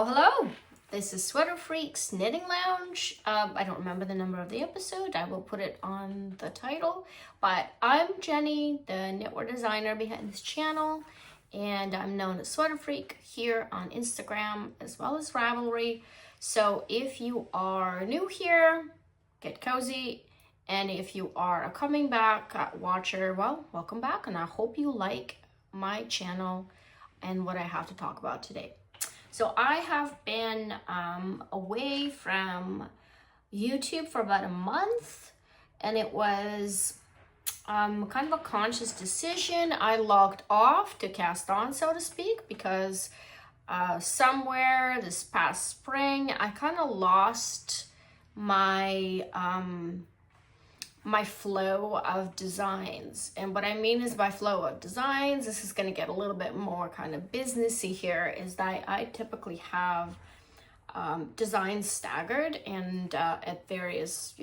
Oh, hello. This is SWEATERFREAK'S Knitting Lounge. I don't remember the number of the episode. I will put it on the title. But I'm Jenny, the knitwear designer behind this channel. And I'm known as SWEATERFREAK here on Instagram as well as Ravelry. So if you are new here, get cozy. And if you are a coming back watcher, well, welcome back. And I hope you like my channel and what I have to talk about today. So I have been away from YouTube for about a month, and it was kind of a conscious decision. I logged off to cast on, so to speak, because somewhere this past spring, I kind of lost my my flow of designs. And what I mean is by flow of designs, this is going to get a little bit more kind of businessy here, is that I typically have designs staggered and at various,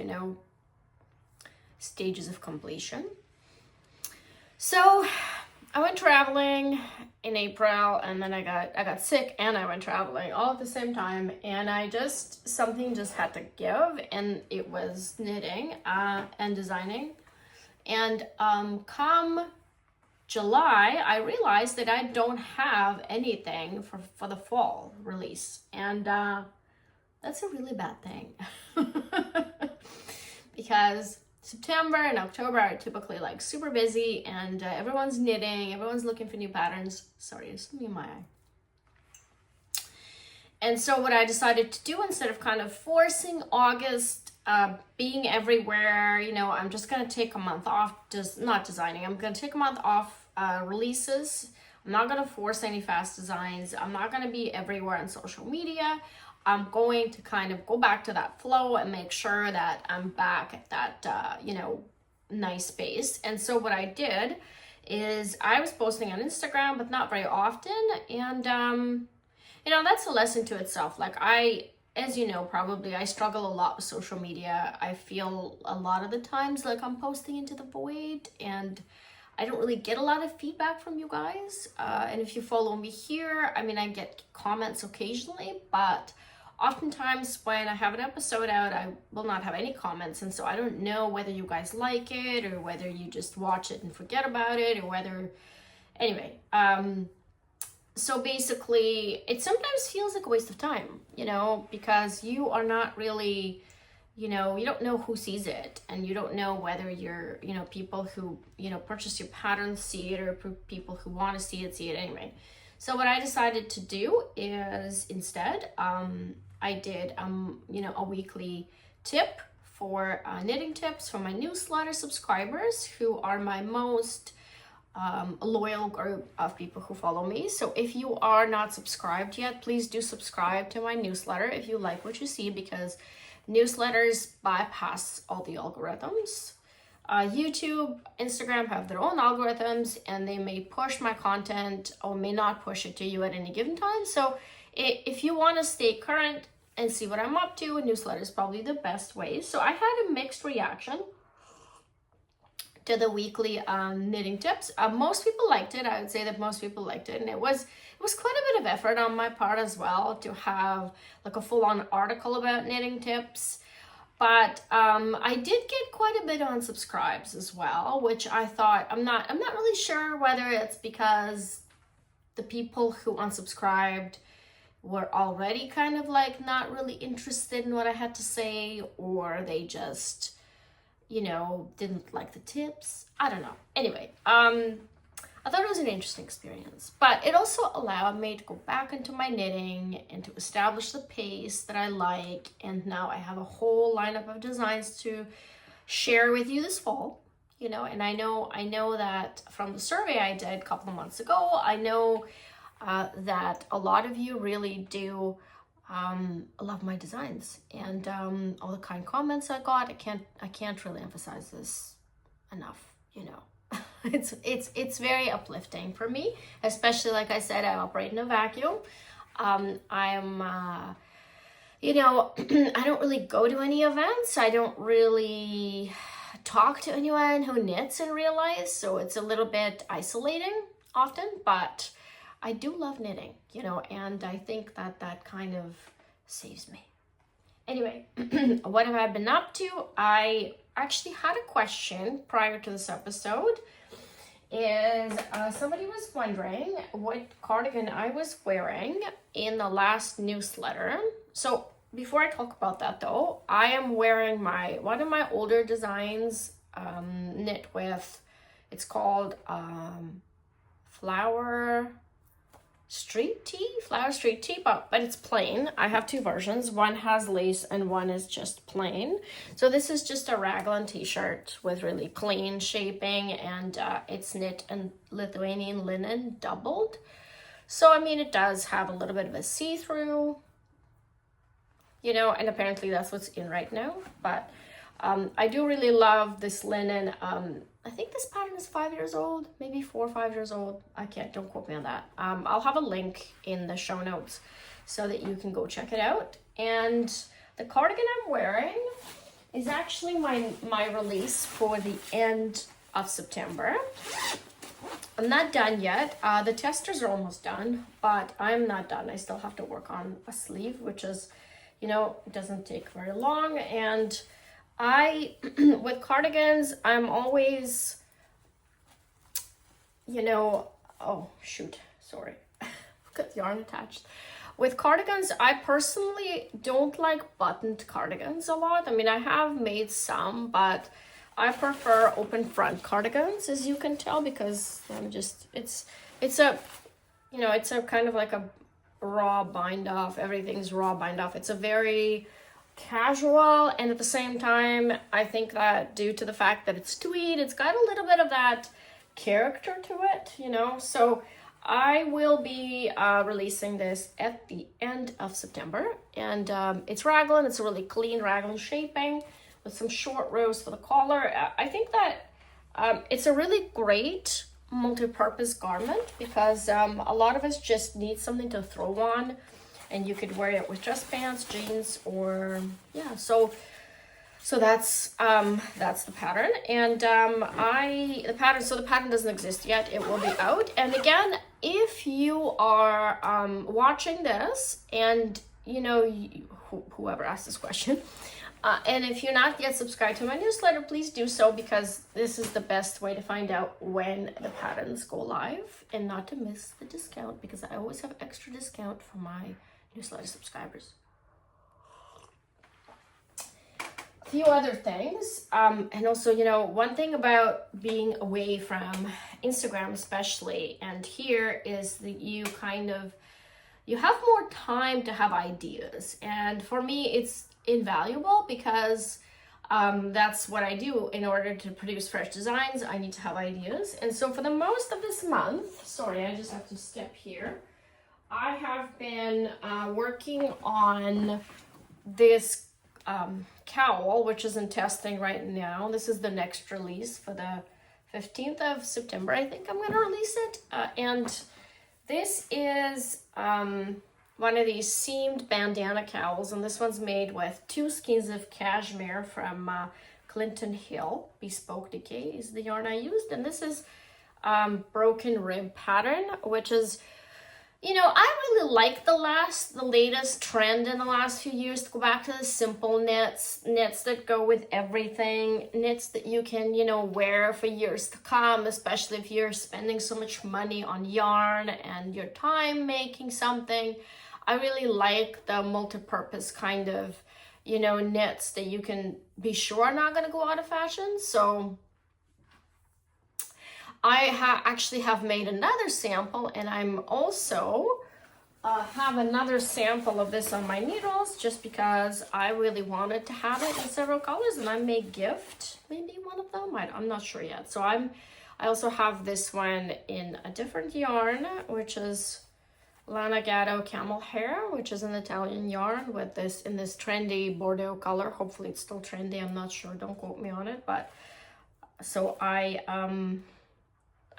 stages of completion. So I went traveling in April, and then I got sick and I went traveling all at the same time, and something just had to give, and it was knitting and designing. And come July, I realized that I don't have anything for the fall release, and that's a really bad thing because September and October are typically like super busy, and everyone's knitting, everyone's looking for new patterns. Sorry, there's something in my eye. And so what I decided to do, instead of kind of forcing August, being everywhere, I'm just going to take a month off, just not designing. I'm going to take a month off releases. I'm not going to force any fast designs. I'm not going to be everywhere on social media. I'm going to kind of go back to that flow and make sure that I'm back at that, nice space. And so what I did is I was posting on Instagram, but not very often. And, that's a lesson to itself. Like as you know, probably I struggle a lot with social media. I feel a lot of the times like I'm posting into the void, and I don't really get a lot of feedback from you guys. And if you follow me here, I get comments occasionally, but oftentimes when I have an episode out, I will not have any comments. And so I don't know whether you guys like it or whether you just watch it and forget about it, or whether, anyway. So basically it sometimes feels like a waste of time, because you are not really, you don't know who sees it, and you don't know whether you're, people who, purchase your patterns see it, or people who want to see it anyway. So what I decided to do is instead, I did, a weekly tip for knitting tips for my newsletter subscribers, who are my most loyal group of people who follow me. So if you are not subscribed yet, please do subscribe to my newsletter if you like what you see, because newsletters bypass all the algorithms. YouTube, Instagram have their own algorithms, and they may push my content or may not push it to you at any given time. So if you want to stay current and see what I'm up to, a newsletter is probably the best way. So I had a mixed reaction to the weekly knitting tips. Most people liked it. I would say that most people liked it, and it was quite a bit of effort on my part as well to have like a full-on article about knitting tips. But I did get quite a bit on subscribes as well, which I thought, I'm not really sure whether it's because the people who unsubscribed were already kind of like not really interested in what I had to say, or they just, didn't like the tips. I don't know. Anyway, I thought it was an interesting experience, but it also allowed me to go back into my knitting and to establish the pace that I like. And now I have a whole lineup of designs to share with you this fall, and I know that from the survey I did a couple of months ago, I know that a lot of you really do love my designs, and all the kind comments I got. I can't really emphasize this enough. It's very uplifting for me, especially, like I said, I operate in a vacuum. I'm I don't really go to any events. I don't really talk to anyone who knits in real life, so it's a little bit isolating often, but I do love knitting, you know, and I think that that kind of saves me. Anyway, what have I been up to? I actually had a question prior to this episode. Somebody was wondering what cardigan I was wearing in the last newsletter. So before I talk about that though, I am wearing one of my older designs, knit with, it's called Flower Street Tee, but it's plain. I have two versions. One has lace and one is just plain. So this is just a raglan t-shirt with really clean shaping, and it's knit in Lithuanian linen doubled. So I mean, it does have a little bit of a see-through, you know, and apparently that's what's in right now. But I do really love this linen. I think this pattern is 5 years old, maybe 4 or 5 years old. Don't quote me on that. I'll have a link in the show notes so that you can go check it out. And the cardigan I'm wearing is actually my release for the end of September. I'm not done yet. The testers are almost done, but I'm not done. I still have to work on a sleeve, which is, you know, it doesn't take very long. And with cardigans, I'm always, you know, oh shoot, sorry, got yarn attached. With cardigans, I personally don't like buttoned cardigans a lot. I mean, I have made some, but I prefer open front cardigans, as you can tell, because I'm just, it's a, you know, it's a kind of like a raw bind off. Everything's raw bind off. It's a very casual, and at the same time, I think that due to the fact that it's tweed, it's got a little bit of that character to it, you know. So I will be releasing this at the end of September, and it's raglan. It's a really clean raglan shaping with some short rows for the collar. I think that it's a really great multi-purpose garment because a lot of us just need something to throw on. And you could wear it with dress pants, jeans, or yeah. So that's the pattern. And the pattern doesn't exist yet. It will be out. And again, if you are watching this, and you know, whoever asked this question, and if you're not yet subscribed to my newsletter, please do so, because this is the best way to find out when the patterns go live and not to miss the discount, because I always have extra discount for my newsletter subscribers. A few other things, and also, you know, one thing about being away from Instagram especially, and here, is that you have more time to have ideas. And for me, it's invaluable because that's what I do. In order to produce fresh designs, I need to have ideas. And so for the most of this month, sorry, I just have to step here, I have been working on this cowl, which is in testing right now. This is the next release for the 15th of September. I think I'm going to release it. And this is one of these seamed bandana cowls, and this one's made with 2 skeins of cashmere from Clinton Hill. Bespoke Decay is the yarn I used, and this is broken rib pattern, which is, you know, I really like the latest trend in the last few years to go back to the simple knits that go with everything, knits that you can, you know, wear for years to come, especially if you're spending so much money on yarn and your time making something. I really like the multi-purpose kind of, you know, knits that you can be sure are not going to go out of fashion. So I actually have made another sample, and I'm also have another sample of this on my needles, just because I really wanted to have it in several colors, and I may gift maybe one of them. I'm not sure yet. So I also have this one in a different yarn, which is Lana Gatto Camel Hair, which is an Italian yarn with this in this trendy Bordeaux color. Hopefully it's still trendy. I'm not sure. Don't quote me on it. But so I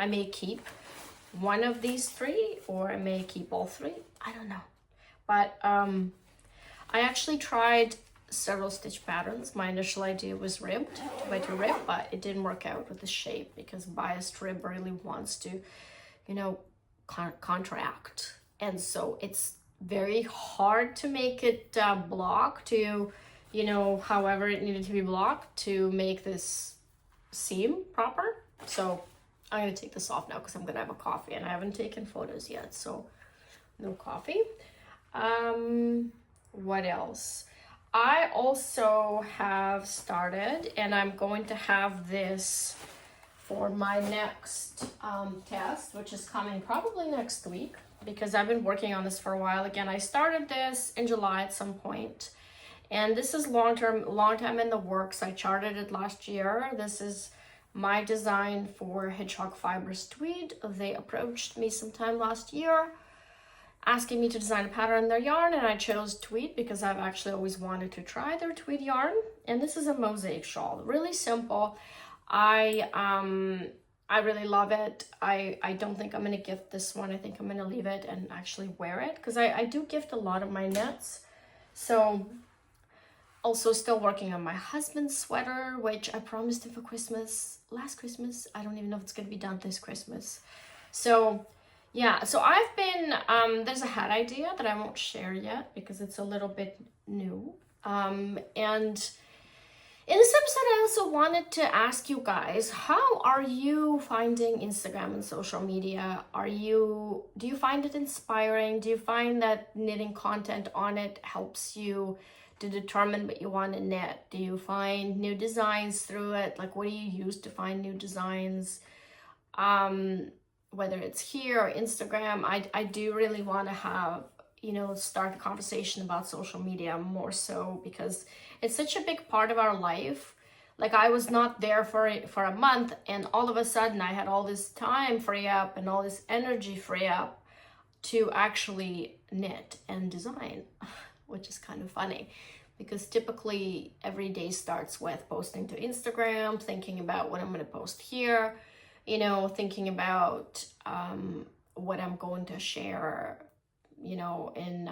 may keep one of these 3, or I may keep all 3. I don't know. But I actually tried several stitch patterns. My initial idea was ribbed, to rib, but it didn't work out with the shape, because biased rib really wants to, you know, contract. And so it's very hard to make it block to, you know, however it needed to be blocked to make this seam proper. So I'm gonna take this off now because I'm gonna have a coffee, and I haven't taken photos yet, so no coffee. What else? I also have started, and I'm going to have this for my next test, which is coming probably next week, because I've been working on this for a while. Again, I started this in July at some point, and this is long time in the works. I charted it last year. This is my design for Hedgehog Fibers Tweed. They approached me sometime last year asking me to design a pattern in their yarn, and I chose tweed because I've actually always wanted to try their tweed yarn. And this is a mosaic shawl, really simple. I really love it. I don't think I'm gonna gift this one. I think I'm gonna leave it and actually wear it, because I do gift a lot of my knits. So also still working on my husband's sweater, which I promised him for Christmas, last Christmas. I don't even know if it's gonna be done this Christmas. So yeah, so I've been, there's a hat idea that I won't share yet because it's a little bit new. And in this episode, I also wanted to ask you guys, how are you finding Instagram and social media? Do you find it inspiring? Do you find that knitting content on it helps you to determine what you want to knit? Do you find new designs through it? Like, what do you use to find new designs? Whether it's here or Instagram, I do really want to have, you know, start a conversation about social media more so, because it's such a big part of our life. Like, I was not there for a month, and all of a sudden I had all this time free up and all this energy free up to actually knit and design, which is kind of funny, because typically every day starts with posting to Instagram, thinking about what I'm going to post here, you know, thinking about what I'm going to share, you know, in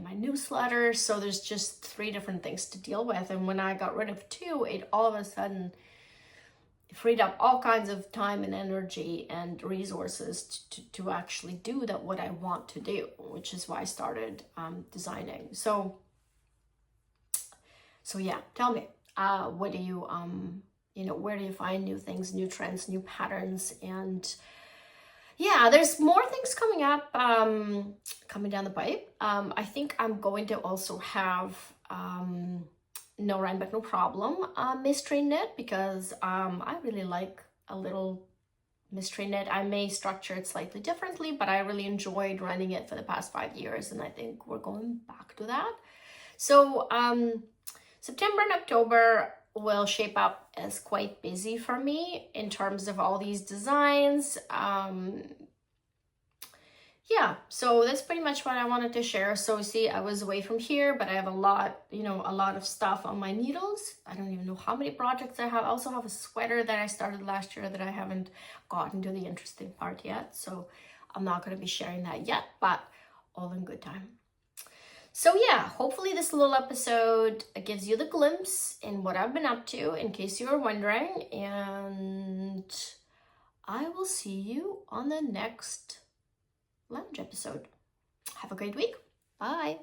my newsletter. So there's just 3 different things to deal with. And when I got rid of 2, it all of a sudden freed up all kinds of time and energy and resources to actually do what I want to do, which is why I started designing. So yeah, tell me, what do you, you know, where do you find new things, new trends, new patterns? And yeah, there's more things coming up, coming down the pipe. I think I'm going to also have No Rhyme But No Problem mystery knit, because I really like a little mystery knit. I may structure it slightly differently, but I really enjoyed running it for the past 5 years, and I think we're going back to that. So September and October will shape up as quite busy for me in terms of all these designs. Yeah, so that's pretty much what I wanted to share. So see, I was away from here, but I have a lot, you know, a lot of stuff on my needles. I don't even know how many projects I have. I also have a sweater that I started last year that I haven't gotten to the interesting part yet. So I'm not going to be sharing that yet, but all in good time. So yeah, hopefully this little episode gives you the glimpse in what I've been up to, in case you were wondering. And I will see you on the next lounge episode. Have a great week. Bye.